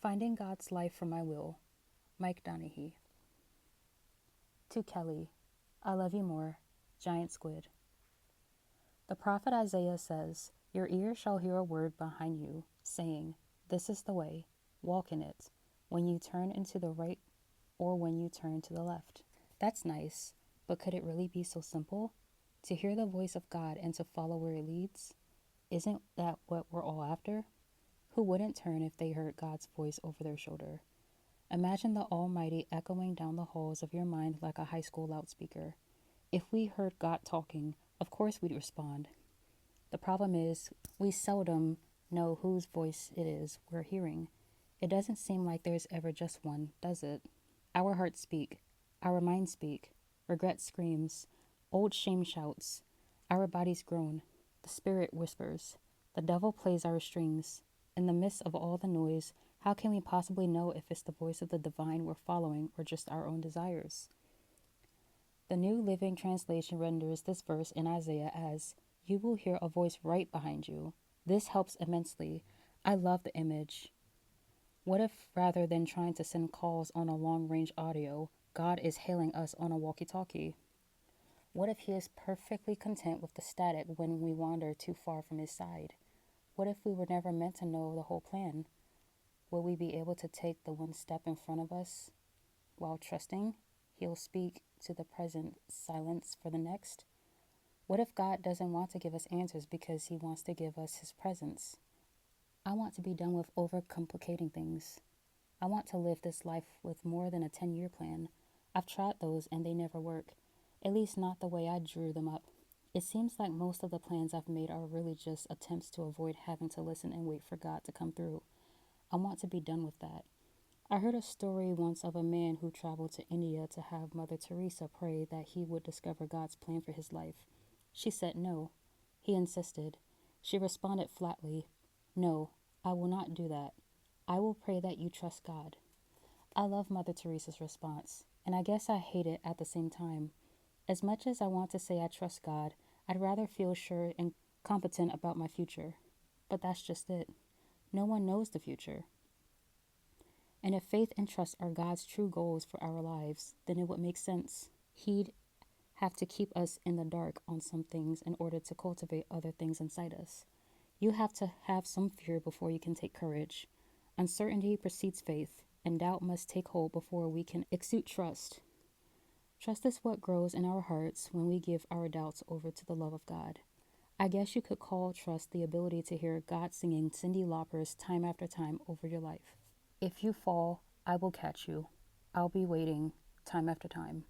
Finding God's Life for My Will, Mike Donahue. To Kelly, I love you more, giant squid. The prophet Isaiah says, "Your ear shall hear a word behind you, saying, This is the way, walk in it, when you turn into the right or when you turn to the left." That's nice, but could it really be so simple? To hear the voice of God and to follow where it leads? Isn't that what we're all after? Who wouldn't turn if they heard God's voice over their shoulder? Imagine the Almighty echoing down the halls of your mind like a high school loudspeaker. If we heard God talking, of course we'd respond. The problem is, we seldom know whose voice it is we're hearing. It doesn't seem like there's ever just one, does it? Our hearts speak, our minds speak, regret screams, old shame shouts, our bodies groan, the spirit whispers, the devil plays our strings. In the midst of all the noise, how can we possibly know if it's the voice of the divine we're following or just our own desires? The New Living Translation renders this verse in Isaiah as, "You will hear a voice right behind you." This helps immensely. I love the image. What if, rather than trying to send calls on a long-range audio, God is hailing us on a walkie-talkie? What if He is perfectly content with the static when we wander too far from His side? What if we were never meant to know the whole plan? Will we be able to take the one step in front of us while trusting He'll speak to the present silence for the next? What if God doesn't want to give us answers because He wants to give us His presence? I want to be done with overcomplicating things. I want to live this life with more than a 10-year plan. I've tried those and they never work, at least not the way I drew them up. It seems like most of the plans I've made are really just attempts to avoid having to listen and wait for God to come through. I want to be done with that. I heard a story once of a man who traveled to India to have Mother Teresa pray that he would discover God's plan for his life. She said no. He insisted. She responded flatly, "No, I will not do that. I will pray that you trust God." I love Mother Teresa's response, and I guess I hate it at the same time. As much as I want to say I trust God, I'd rather feel sure and competent about my future. But that's just it. No one knows the future. And if faith and trust are God's true goals for our lives, then it would make sense. He'd have to keep us in the dark on some things in order to cultivate other things inside us. You have to have some fear before you can take courage. Uncertainty precedes faith, and doubt must take hold before we can exude trust. Trust is what grows in our hearts when we give our doubts over to the love of God. I guess you could call trust the ability to hear God singing Cyndi Lauper's time after time over your life. If you fall, I will catch you. I'll be waiting, time after time.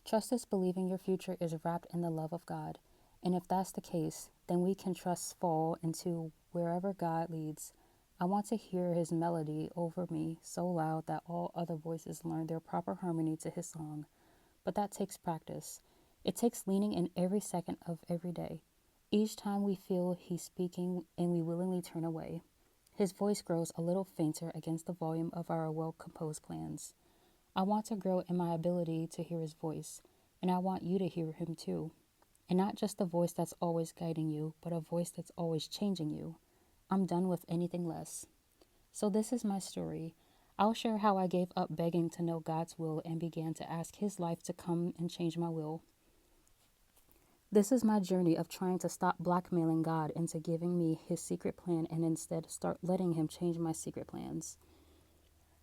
Trust is believing your future is wrapped in the love of God. And if that's the case, then we can trust fall into wherever God leads. I want to hear His melody over me so loud that all other voices learn their proper harmony to His song. But that takes practice. It takes leaning in every second of every day. Each time we feel He's speaking and we willingly turn away, His voice grows a little fainter against the volume of our well-composed plans. I want to grow in my ability to hear His voice, and I want you to hear Him too. And not just a voice that's always guiding you, but a voice that's always changing you. I'm done with anything less. So this is my story. I'll share how I gave up begging to know God's will and began to ask His life to come and change my will. This is my journey of trying to stop blackmailing God into giving me His secret plan and instead start letting Him change my secret plans.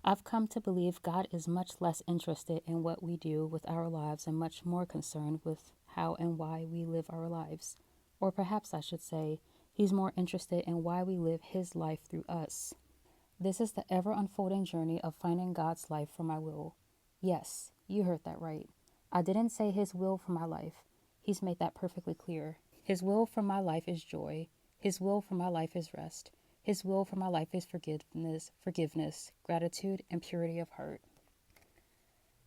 I've come to believe God is much less interested in what we do with our lives and much more concerned with how and why we live our lives. Or perhaps I should say, He's more interested in why we live His life through us. This is the ever-unfolding journey of finding God's life for my will. Yes, you heard that right. I didn't say His will for my life. He's made that perfectly clear. His will for my life is joy. His will for my life is rest. His will for my life is forgiveness, gratitude, and purity of heart.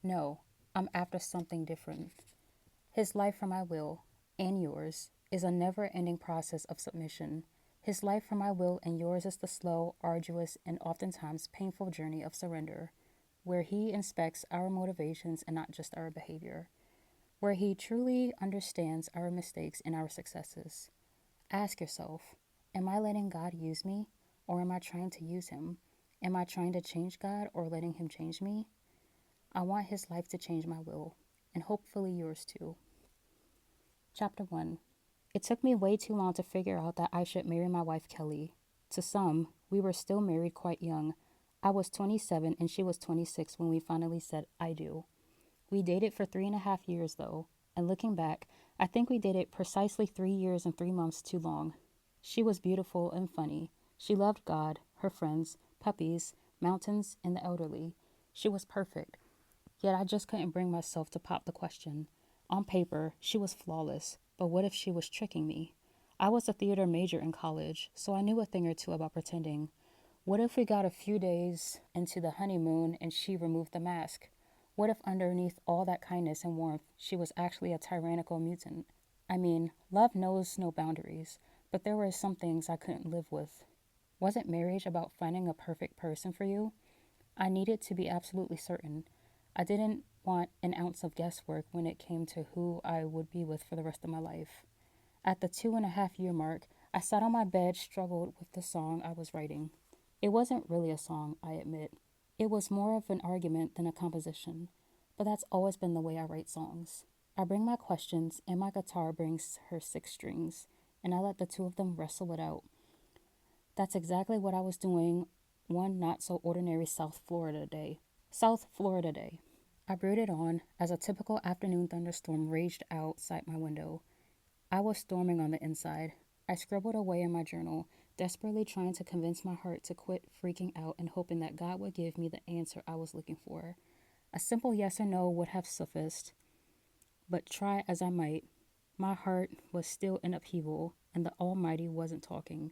No, I'm after something different. His life for my will, and yours, is a never-ending process of submission. His life for my will and yours is the slow, arduous, and oftentimes painful journey of surrender, where He inspects our motivations and not just our behavior, where He truly understands our mistakes and our successes. Ask yourself, am I letting God use me, Or am I trying to use him? Am I trying to change God or letting him change me? I want his life to change my will, and hopefully yours too. Chapter 1. It took me way too long to figure out that I should marry my wife Kelly. To some, we were still married quite young. I was 27 and she was 26 when we finally said, I do. We dated for 3.5 years though, and looking back, I think we dated precisely 3 years and 3 months too long. She was beautiful and funny. She loved God, her friends, puppies, mountains, and the elderly. She was perfect. Yet I just couldn't bring myself to pop the question. On paper, she was flawless, but what if she was tricking me? I was a theater major in college, so I knew a thing or two about pretending. What if we got a few days into the honeymoon and she removed the mask? What if underneath all that kindness and warmth, she was actually a tyrannical mutant? I mean, love knows no boundaries, but there were some things I couldn't live with. Wasn't marriage about finding a perfect person for you? I needed to be absolutely certain. I didn't want an ounce of guesswork when it came to who I would be with for the rest of my life. At the 2.5 year mark, I sat on my bed, struggled with the song I was writing. It wasn't really a song, I admit. It was more of an argument than a composition. But that's always been the way I write songs. I bring my questions, and my guitar brings her 6 strings, and I let the two of them wrestle it out. That's exactly what I was doing one not so ordinary South Florida day. South Florida day. I brooded on as a typical afternoon thunderstorm raged outside my window. I was storming on the inside. I scribbled away in my journal, desperately trying to convince my heart to quit freaking out and hoping that God would give me the answer I was looking for. A simple yes or no would have sufficed, but try as I might, my heart was still in upheaval, and the Almighty wasn't talking.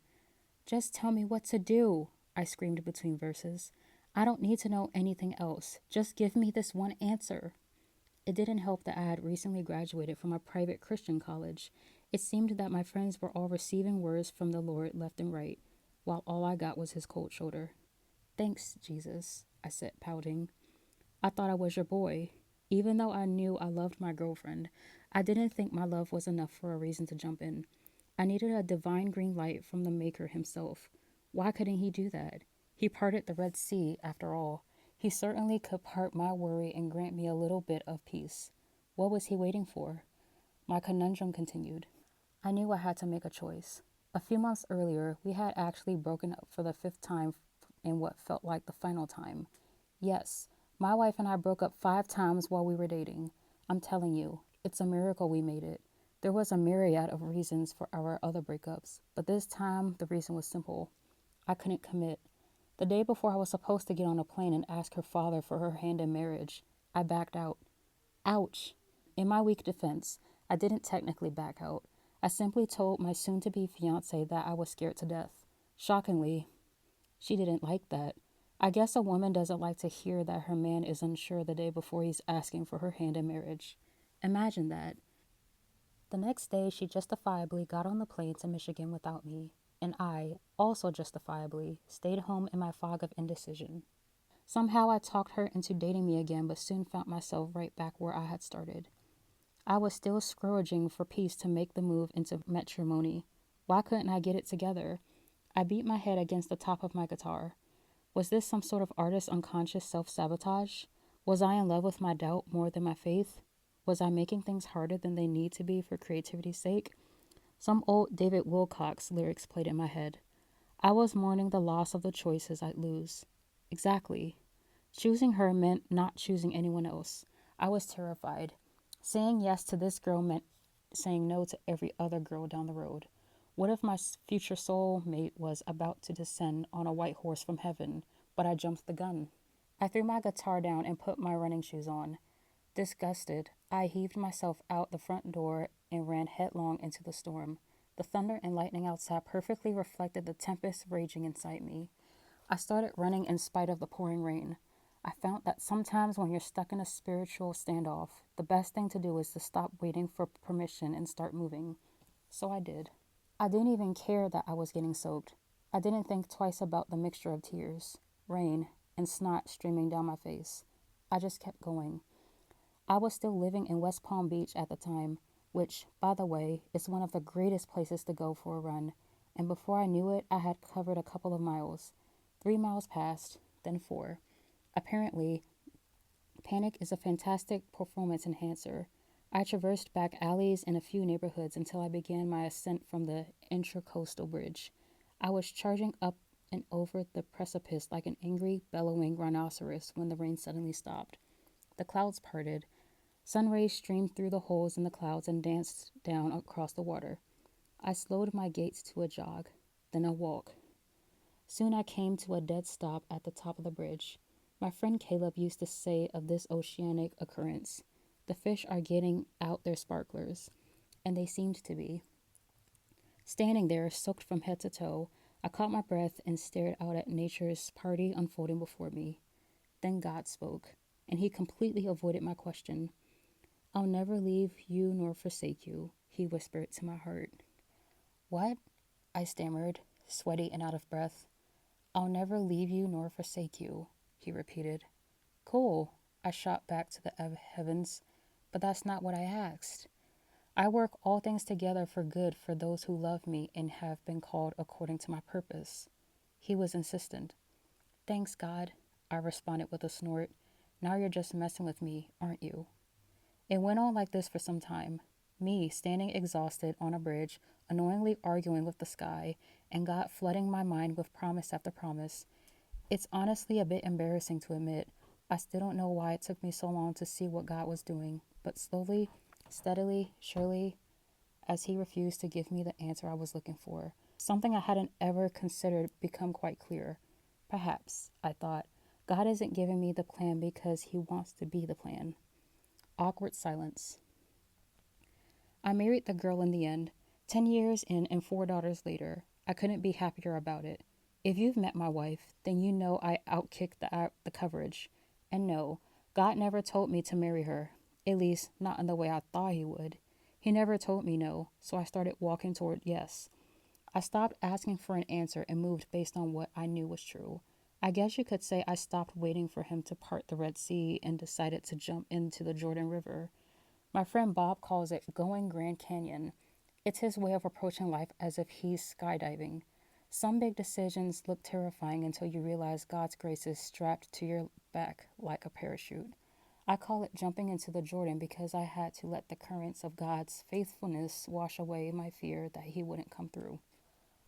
Just tell me what to do, I screamed between verses. I don't need to know anything else. Just give me this one answer. It didn't help that I had recently graduated from a private Christian college. It seemed that my friends were all receiving words from the Lord left and right, while all I got was his cold shoulder. Thanks, Jesus, I said, pouting. I thought I was your boy. Even though I knew I loved my girlfriend, I didn't think my love was enough for a reason to jump in. I needed a divine green light from the Maker himself. Why couldn't he do that? He parted the Red Sea, after all. He certainly could part my worry and grant me a little bit of peace. What was he waiting for? My conundrum continued. I knew I had to make a choice. A few months earlier, we had actually broken up for the 5th time in what felt like the final time. Yes, my wife and I broke up 5 times while we were dating. I'm telling you, it's a miracle we made it. There was a myriad of reasons for our other breakups, but this time the reason was simple. I couldn't commit. The day before I was supposed to get on a plane and ask her father for her hand in marriage, I backed out. Ouch! In my weak defense, I didn't technically back out. I simply told my soon-to-be fiancé that I was scared to death. Shockingly, she didn't like that. I guess a woman doesn't like to hear that her man is unsure the day before he's asking for her hand in marriage. Imagine that. The next day, she justifiably got on the plane to Michigan without me, and I, also justifiably, stayed home in my fog of indecision. Somehow I talked her into dating me again, but soon found myself right back where I had started. I was still scrounging for peace to make the move into matrimony. Why couldn't I get it together? I beat my head against the top of my guitar. Was this some sort of artist's unconscious self-sabotage? Was I in love with my doubt more than my faith? Was I making things harder than they need to be for creativity's sake? Some old David Wilcox lyrics played in my head. I was mourning the loss of the choices I'd lose. Exactly. Choosing her meant not choosing anyone else. I was terrified. Saying yes to this girl meant saying no to every other girl down the road. What if my future soulmate was about to descend on a white horse from heaven, but I jumped the gun? I threw my guitar down and put my running shoes on. Disgusted, I heaved myself out the front door and ran headlong into the storm. The thunder and lightning outside perfectly reflected the tempest raging inside me. I started running in spite of the pouring rain. I found that sometimes when you're stuck in a spiritual standoff, the best thing to do is to stop waiting for permission and start moving. So I did. I didn't even care that I was getting soaked. I didn't think twice about the mixture of tears, rain, and snot streaming down my face. I just kept going. I was still living in West Palm Beach at the time, which, by the way, is one of the greatest places to go for a run. and before I knew it, I had covered a couple of miles. 3 miles passed, then 4. Apparently, panic is a fantastic performance enhancer. I traversed back alleys and a few neighborhoods until I began my ascent from the intracoastal bridge. I was charging up and over the precipice like an angry, bellowing rhinoceros when the rain suddenly stopped. The clouds parted. Sun rays streamed through the holes in the clouds and danced down across the water. I slowed my gaits to a jog, then a walk. Soon I came to a dead stop at the top of the bridge. My friend Caleb used to say of this oceanic occurrence, "The fish are getting out their sparklers," and they seemed to be. Standing there, soaked from head to toe, I caught my breath and stared out at nature's party unfolding before me. Then God spoke, and he completely avoided my question. "I'll never leave you nor forsake you," he whispered to my heart. "What?" I stammered, sweaty and out of breath. "I'll never leave you nor forsake you," he repeated. "Cool," I shot back to the heavens, "but that's not what I asked. I work all things together for good for those who love me and have been called according to my purpose." He was insistent. "Thanks, God," I responded with a snort. "Now you're just messing with me, aren't you?" It went on like this for some time. Me standing exhausted on a bridge, annoyingly arguing with the sky, and God flooding my mind with promise after promise. It's honestly a bit embarrassing to admit. I still don't know why it took me so long to see what God was doing, but slowly, steadily, surely, as he refused to give me the answer I was looking for, something I hadn't ever considered become quite clear. Perhaps, I thought, God isn't giving me the plan because he wants to be the plan. Awkward silence. I married the girl in the end. 10 years in and 4 daughters later. I couldn't be happier about it. If you've met my wife, then you know I outkicked the coverage. And no, God never told me to marry her. At least, not in the way I thought he would. He never told me no, so I started walking toward yes. I stopped asking for an answer and moved based on what I knew was true. I guess you could say I stopped waiting for him to part the Red Sea and decided to jump into the Jordan River. My friend Bob calls it going Grand Canyon. It's his way of approaching life as if he's skydiving. Some big decisions look terrifying until you realize God's grace is strapped to your back like a parachute. I call it jumping into the Jordan because I had to let the currents of God's faithfulness wash away my fear that he wouldn't come through.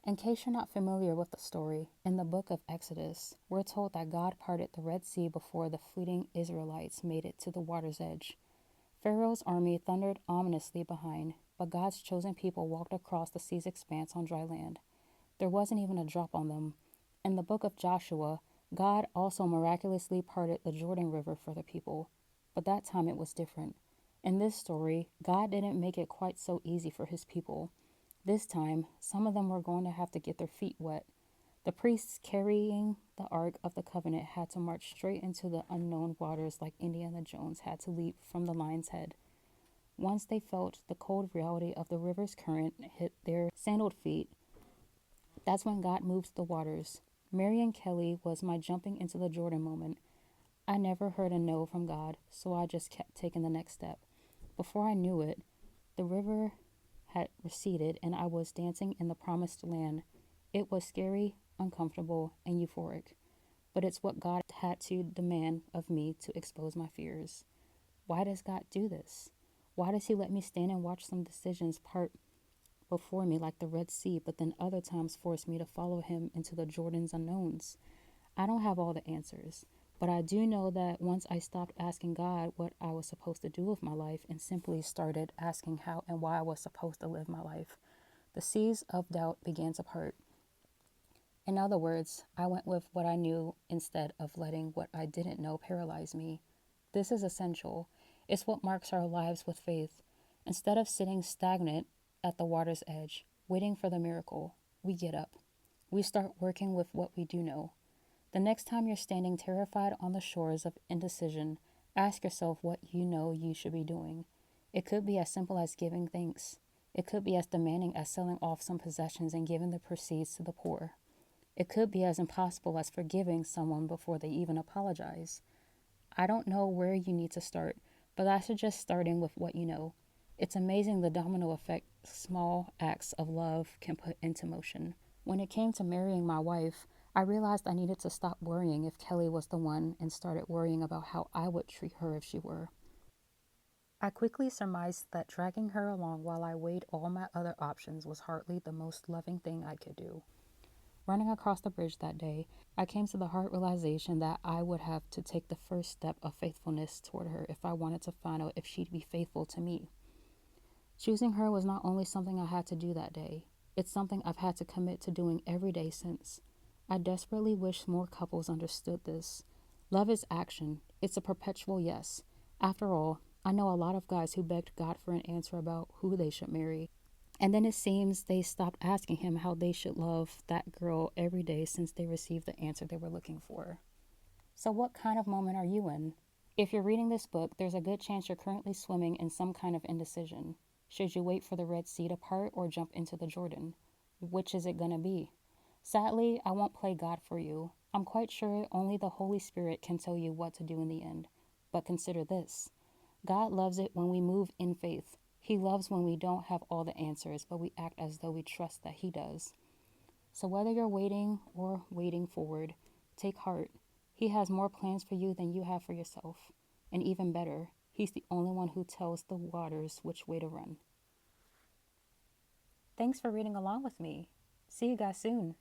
In case you're not familiar with the story, in the book of Exodus, we're told that God parted the Red Sea before the fleeting Israelites made it to the water's edge. Pharaoh's army thundered ominously behind, but God's chosen people walked across the sea's expanse on dry land. There wasn't even a drop on them. In the book of Joshua, God also miraculously parted the Jordan River for the people, but that time it was different. In this story, God didn't make it quite so easy for his people. This time, some of them were going to have to get their feet wet. The priests carrying the Ark of the Covenant had to march straight into the unknown waters like Indiana Jones had to leap from the lion's head. Once they felt the cold reality of the river's current hit their sandaled feet, that's when God moved the waters. Marion Kelly was my jumping into the Jordan moment. I never heard a no from God, so I just kept taking the next step. Before I knew it, the river had receded and I was dancing in the promised land. It was scary, uncomfortable, and euphoric, but it's what God had to demand of me to expose my fears. Why does God do this? Why does he let me stand and watch some decisions part before me like the Red Sea, but then other times force me to follow him into the Jordan's unknowns? I don't have all the answers, but I do know that once I stopped asking God what I was supposed to do with my life and simply started asking how and why I was supposed to live my life, the seas of doubt began to part. In other words, I went with what I knew instead of letting what I didn't know paralyze me. This is essential. It's what marks our lives with faith. Instead of sitting stagnant at the water's edge, waiting for the miracle, we get up. We start working with what we do know. The next time you're standing terrified on the shores of indecision, ask yourself what you know you should be doing. It could be as simple as giving thanks. It could be as demanding as selling off some possessions and giving the proceeds to the poor. It could be as impossible as forgiving someone before they even apologize. I don't know where you need to start, but I suggest starting with what you know. It's amazing the domino effect small acts of love can put into motion. When it came to marrying my wife, I realized I needed to stop worrying if Kelly was the one and started worrying about how I would treat her if she were. I quickly surmised that dragging her along while I weighed all my other options was hardly the most loving thing I could do. Running across the bridge that day, I came to the hard realization that I would have to take the first step of faithfulness toward her if I wanted to find out if she'd be faithful to me. Choosing her was not only something I had to do that day, it's something I've had to commit to doing every day since. I desperately wish more couples understood this. Love is action, it's a perpetual yes. After all, I know a lot of guys who begged God for an answer about who they should marry. And then it seems they stopped asking him how they should love that girl every day since they received the answer they were looking for. So, what kind of moment are you in? If you're reading this book, there's a good chance you're currently swimming in some kind of indecision. Should you wait for the Red Sea to part or jump into the Jordan? Which is it going to be? Sadly, I won't play God for you. I'm quite sure only the Holy Spirit can tell you what to do in the end. But consider this: God loves it when we move in faith. He loves when we don't have all the answers, but we act as though we trust that He does. So whether you're waiting or wading forward, take heart. He has more plans for you than you have for yourself. And even better, He's the only one who tells the waters which way to run. Thanks for reading along with me. See you guys soon.